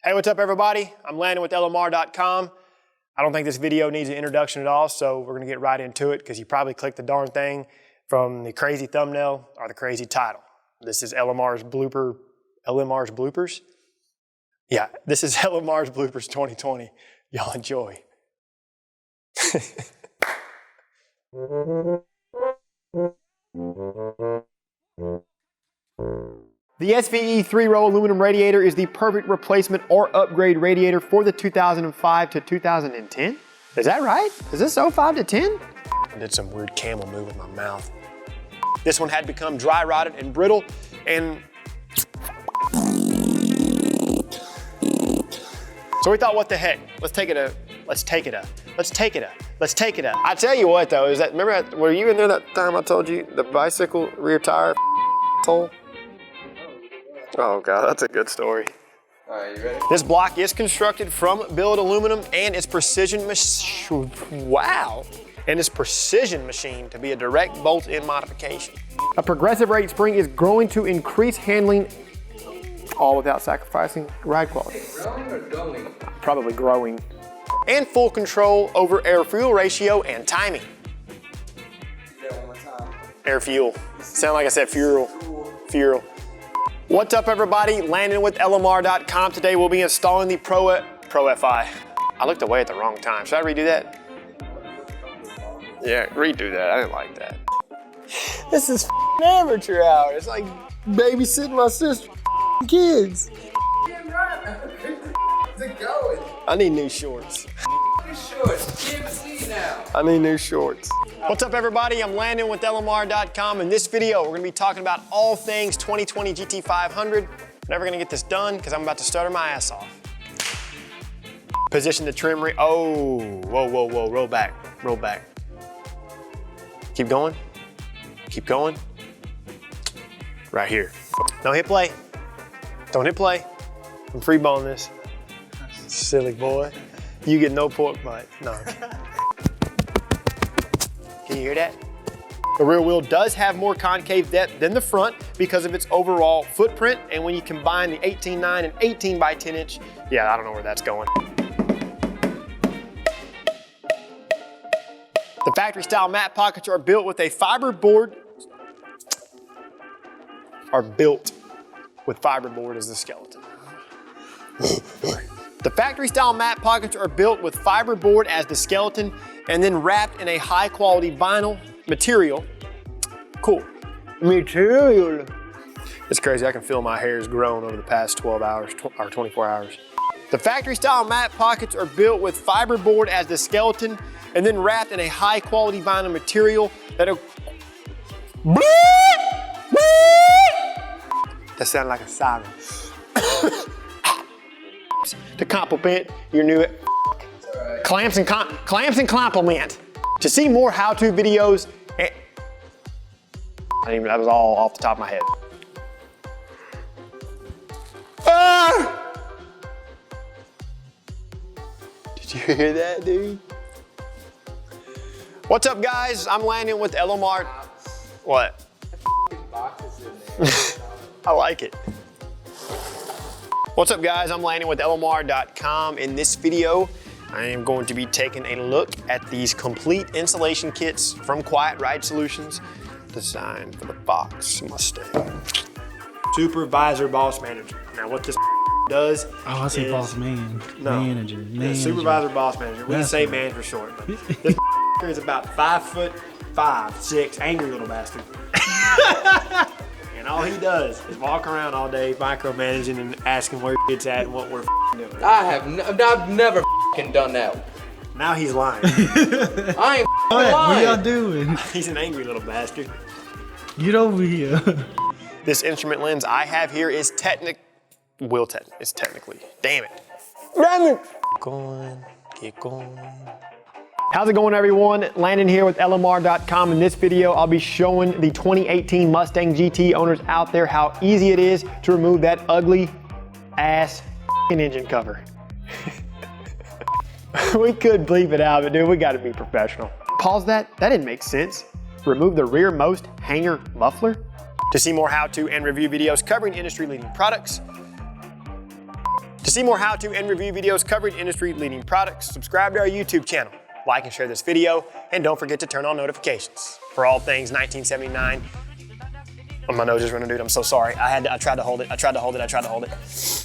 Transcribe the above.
Hey, what's up everybody? I'm Landon with LMR.com. I don't think this video needs an introduction at all, so we're gonna get right into it because you probably clicked the darn thing from the crazy thumbnail or the crazy title. This is LMR's Bloopers? Yeah, this is LMR's Bloopers 2020. Y'all enjoy. The SVE 3-row aluminum radiator is the perfect replacement or upgrade radiator for the 2005 to 2010. Is that right? Is this 05 to 10? I did some weird camel move with my mouth. This one had become dry rotted and brittle, and so we thought, what the heck? Let's take it a. I tell you what though, remember were you in there that time I told you the bicycle rear tire hole? Oh God, that's a good story. All right, you ready? This block is constructed from billet aluminum and is precision machined to be a direct bolt-in modification. A progressive rate spring is growing to increase handling, all without sacrificing ride quality. Growing or going? Probably growing. And full control over air-fuel ratio and timing. Say that one more time. Air-fuel. Sound like I said fuel. Fuel. What's up everybody? Landon with LMR.com. Today we'll be installing the Pro FI. I looked away at the wrong time. Should I redo that? Yeah, redo that. I didn't like that. This is amateur hour. It's like babysitting my sister's kids. Damn right. How's it going? I need new shorts. New shorts. Can't see now. I need new shorts. What's up everybody? I'm Landon with LMR.com. In this video, we're gonna be talking about all things 2020 GT500. Never gonna get this done because I'm about to stutter my ass off. Position the trim ring. Oh, whoa, roll back. Keep going. Keep going. Right here. Don't hit play. Don't hit play. I'm free balling this. Silly boy. You get no pork butt. No. Can you hear that? The rear wheel does have more concave depth than the front because of its overall footprint, and when you combine the 18.9 and 18 by 10 inch, yeah, I don't know where that's going. The factory style mat pockets are built with fiberboard as the skeleton. The factory style mat pockets are built with fiberboard as the skeleton and then wrapped in a high quality vinyl material. Cool. Material. It's crazy, I can feel my hair's grown over the past 12 hours, or 24 hours. The factory style mat pockets are built with fiberboard as the skeleton and then wrapped in a high quality vinyl material that sounded like a siren. To compliment your new clamps and compliment. To see more how-to videos, that was all off the top of my head. Ah! Did you hear that, dude? What's up, guys? I'm Landon with LMR. What? Boxes in there. I like it. What's up guys, I'm Landon with LMR.com. In this video, I am going to be taking a look at these complete installation kits from Quiet Ride Solutions, designed for the Fox Mustang. Supervisor Boss Manager. Now what this does I say boss man. No, Manager. Supervisor Boss Manager. We say man for short. But this is about 5'5", 6", angry little bastard. And all he does is walk around all day micromanaging and asking where it's at and what we're doing. I've never done that. Now he's lying. I ain't What lying. y'all doing? He's an angry little bastard. Get over here. This instrument lens I have here is technically. Damn it. Keep going. How's it going everyone? Landon here with LMR.com. In this video, I'll be showing the 2018 Mustang GT owners out there how easy it is to remove that ugly ass engine cover. We could bleep it out, but dude, we gotta be professional. Pause that, that didn't make sense. Remove the rearmost hanger muffler. To see more how-to and review videos covering industry-leading products, To see more how-to and review videos covering industry-leading products, subscribe to our YouTube channel, like and share this video, and don't forget to turn on notifications for all things 1979. Oh, my nose is running, dude. I'm so sorry. I tried to hold it.